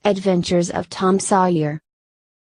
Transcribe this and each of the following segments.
Adventures of Tom Sawyer.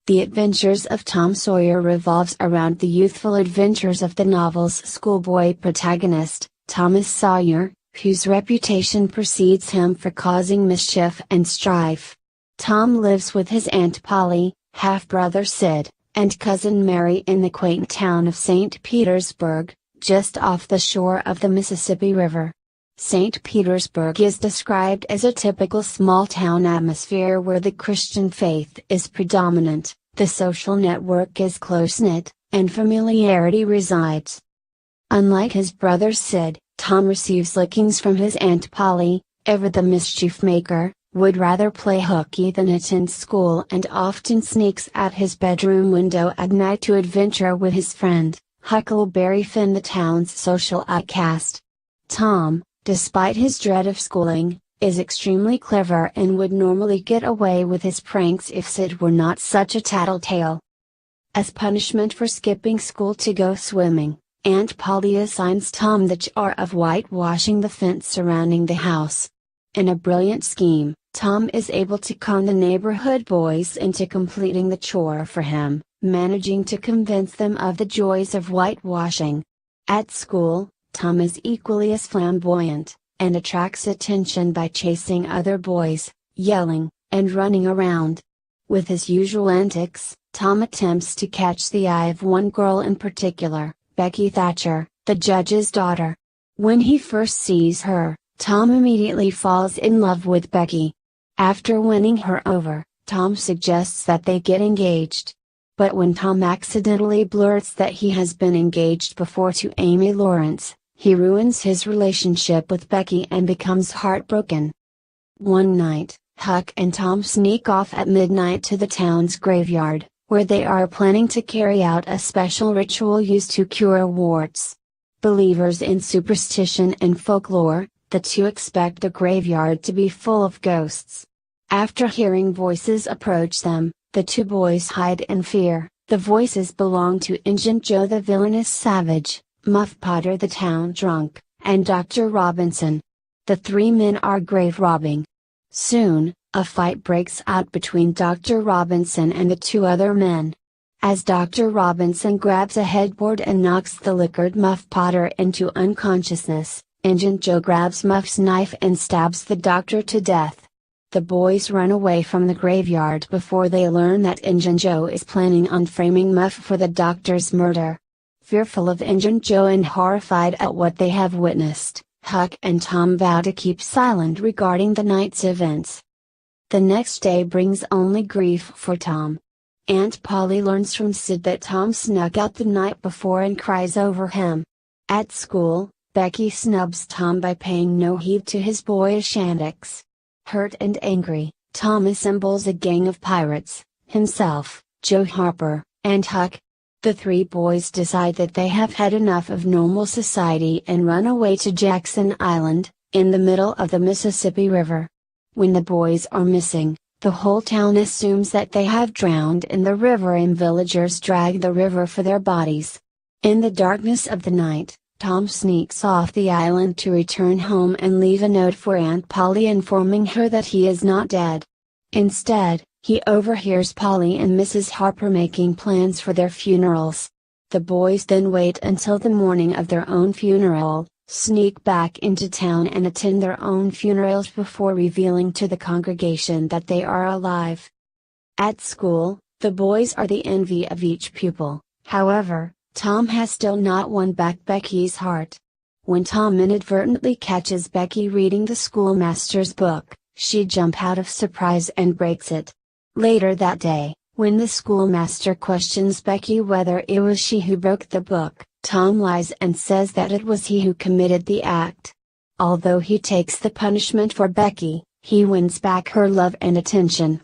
The Adventures of Tom Sawyer revolves around the youthful adventures of the novel's schoolboy protagonist, Thomas Sawyer, whose reputation precedes him for causing mischief and strife. Tom lives with his Aunt Polly, half-brother Sid, and cousin Mary in the quaint town of St. Petersburg, just off the shore of the Mississippi River. St. Petersburg is described as a typical small-town atmosphere where the Christian faith is predominant, the social network is close-knit, and familiarity resides. Unlike his brother Sid, Tom receives lickings from his Aunt Polly, ever the mischief maker, would rather play hooky than attend school and often sneaks out his bedroom window at night to adventure with his friend, Huckleberry Finn, the town's social outcast. Tom, despite his dread of schooling, is extremely clever and would normally get away with his pranks if Sid were not such a tattletale. As punishment for skipping school to go swimming, Aunt Polly assigns Tom the chore of whitewashing the fence surrounding the house. In a brilliant scheme, Tom is able to con the neighborhood boys into completing the chore for him, managing to convince them of the joys of whitewashing. At school, Tom is equally as flamboyant, and attracts attention by chasing other boys, yelling, and running around. With his usual antics, Tom attempts to catch the eye of one girl in particular, Becky Thatcher, the judge's daughter. When he first sees her, Tom immediately falls in love with Becky. After winning her over, Tom suggests that they get engaged. But when Tom accidentally blurts that he has been engaged before to Amy Lawrence, he ruins his relationship with Becky and becomes heartbroken. One night, Huck and Tom sneak off at midnight to the town's graveyard, where they are planning to carry out a special ritual used to cure warts. Believers in superstition and folklore, the two expect the graveyard to be full of ghosts. After hearing voices approach them, the two boys hide in fear. The voices belong to Injun Joe the villainous savage, Muff Potter the town drunk, and Dr. Robinson. The three men are grave robbing. Soon, a fight breaks out between Dr. Robinson and the two other men. As Dr. Robinson grabs a headboard and knocks the liquored Muff Potter into unconsciousness, Injun Joe grabs Muff's knife and stabs the doctor to death. The boys run away from the graveyard before they learn that Injun Joe is planning on framing Muff for the doctor's murder. Fearful of Injun Joe and horrified at what they have witnessed, Huck and Tom vow to keep silent regarding the night's events. The next day brings only grief for Tom. Aunt Polly learns from Sid that Tom snuck out the night before and cries over him. At school, Becky snubs Tom by paying no heed to his boyish antics. Hurt and angry, Tom assembles a gang of pirates, himself, Joe Harper, and Huck. The three boys decide that they have had enough of normal society and run away to Jackson Island, in the middle of the Mississippi River. When the boys are missing, the whole town assumes that they have drowned in the river and villagers drag the river for their bodies. In the darkness of the night, Tom sneaks off the island to return home and leave a note for Aunt Polly informing her that he is not dead. Instead, he overhears Polly and Mrs. Harper making plans for their funerals. The boys then wait until the morning of their own funeral, sneak back into town and attend their own funerals before revealing to the congregation that they are alive. At school, the boys are the envy of each pupil. However, Tom has still not won back Becky's heart. When Tom inadvertently catches Becky reading the schoolmaster's book, she jumps out of surprise and breaks it. Later that day, when the schoolmaster questions Becky whether it was she who broke the book, Tom lies and says that it was he who committed the act. Although he takes the punishment for Becky, he wins back her love and attention.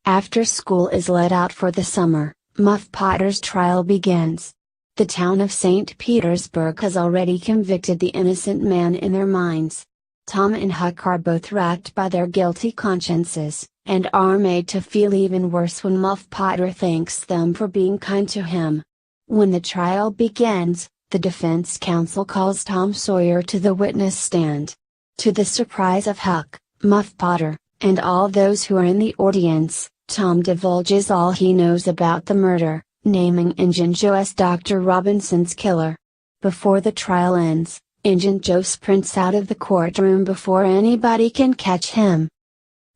After school is let out for the summer, Muff Potter's trial begins. The town of St. Petersburg has already convicted the innocent man in their minds. Tom and Huck are both racked by their guilty consciences, and are made to feel even worse when Muff Potter thanks them for being kind to him. When the trial begins, the defense counsel calls Tom Sawyer to the witness stand. To the surprise of Huck, Muff Potter, and all those who are in the audience, Tom divulges all he knows about the murder, naming Injun Joe as Dr. Robinson's killer. Before the trial ends, Injun Joe sprints out of the courtroom before anybody can catch him.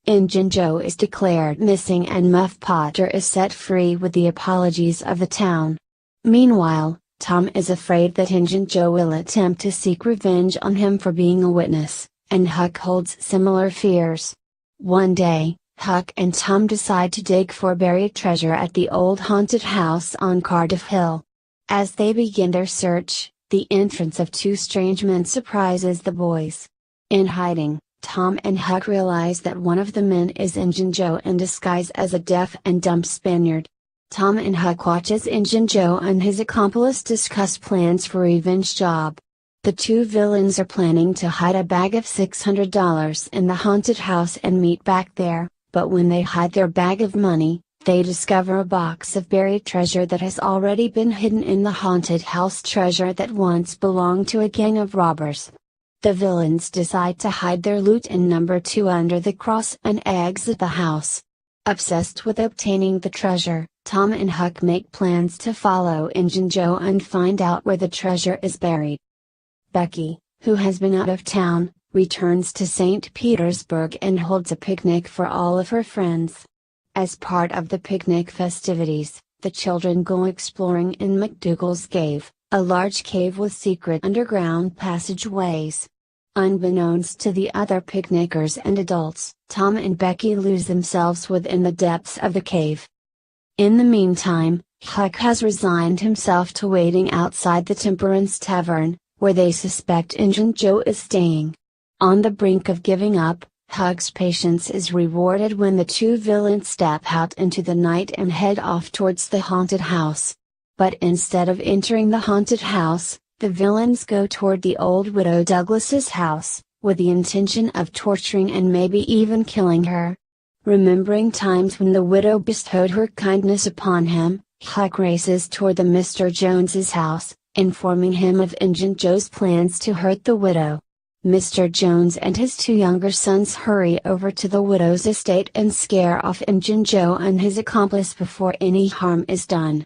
Injun Joe is declared missing and Muff Potter is set free with the apologies of the town. Meanwhile, Tom is afraid that Injun Joe will attempt to seek revenge on him for being a witness, and Huck holds similar fears. One day, Huck and Tom decide to dig for buried treasure at the old haunted house on Cardiff Hill. As they begin their search, the entrance of two strange men surprises the boys. In hiding, Tom and Huck realize that one of the men is Injun Joe in disguise as a deaf and dumb Spaniard. Tom and Huck watch as Injun Joe and his accomplice discuss plans for a revenge job. The two villains are planning to hide a bag of $600 in the haunted house and meet back there, but when they hide their bag of money, they discover a box of buried treasure that has already been hidden in the haunted house, treasure that once belonged to a gang of robbers. The villains decide to hide their loot in number 2 under the cross and exit the house. Obsessed with obtaining the treasure, Tom and Huck make plans to follow Injun Joe and find out where the treasure is buried. Becky, who has been out of town, returns to St. Petersburg and holds a picnic for all of her friends. As part of the picnic festivities, the children go exploring in McDougal's Cave, a large cave with secret underground passageways. Unbeknownst to the other picnickers and adults, Tom and Becky lose themselves within the depths of the cave. In the meantime, Huck has resigned himself to waiting outside the Temperance Tavern, where they suspect Injun Joe is staying. On the brink of giving up, Huck's patience is rewarded when the two villains step out into the night and head off towards the haunted house. But instead of entering the haunted house, the villains go toward the old widow Douglas's house, with the intention of torturing and maybe even killing her. Remembering times when the widow bestowed her kindness upon him, Huck races toward the Mr. Jones's house, informing him of Injun Joe's plans to hurt the widow. Mr. Jones and his two younger sons hurry over to the widow's estate and scare off Injun Joe and his accomplice before any harm is done.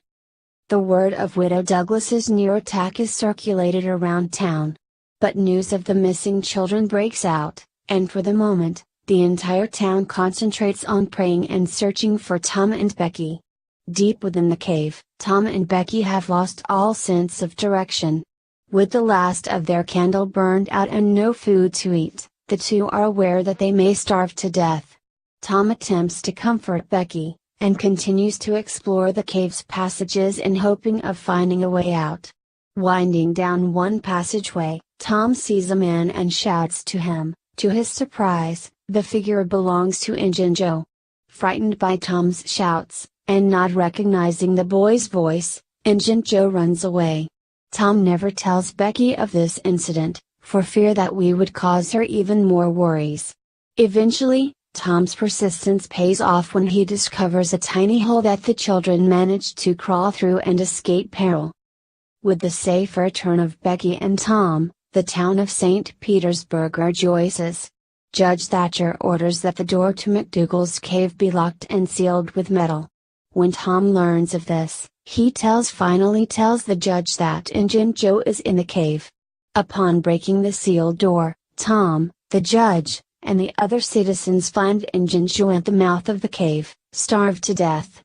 The word of Widow Douglas's near attack is circulated around town. But news of the missing children breaks out, and for the moment, the entire town concentrates on praying and searching for Tom and Becky. Deep within the cave, Tom and Becky have lost all sense of direction. With the last of their candle burned out and no food to eat, the two are aware that they may starve to death. Tom attempts to comfort Becky, and continues to explore the cave's passages in hoping of finding a way out. Winding down one passageway, Tom sees a man and shouts to him. To his surprise, the figure belongs to Injun Joe. Frightened by Tom's shouts, and not recognizing the boy's voice, Injun Joe runs away. Tom never tells Becky of this incident, for fear that we would cause her even more worries. Eventually, Tom's persistence pays off when he discovers a tiny hole that the children managed to crawl through and escape peril. With the safe return of Becky and Tom, the town of St. Petersburg rejoices. Judge Thatcher orders that the door to McDougal's cave be locked and sealed with metal. When Tom learns of this, he finally tells the judge that Injun Joe is in the cave. Upon breaking the sealed door, Tom, the judge, and the other citizens find Injun Joe at the mouth of the cave, starved to death.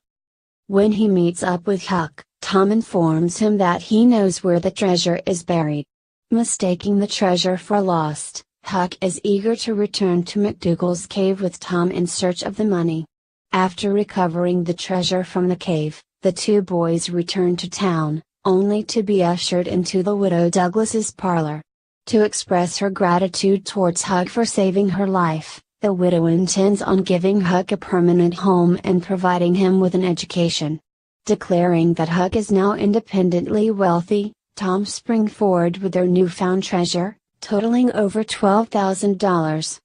When he meets up with Huck, Tom informs him that he knows where the treasure is buried. Mistaking the treasure for lost, Huck is eager to return to McDougal's cave with Tom in search of the money. After recovering the treasure from the cave, the two boys return to town, only to be ushered into the widow Douglas's parlor. To express her gratitude towards Huck for saving her life, the widow intends on giving Huck a permanent home and providing him with an education. Declaring that Huck is now independently wealthy, Tom springs forward with their newfound treasure, totaling over $12,000.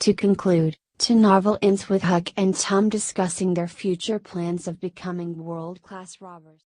To conclude, the novel ends with Huck and Tom discussing their future plans of becoming world-class robbers.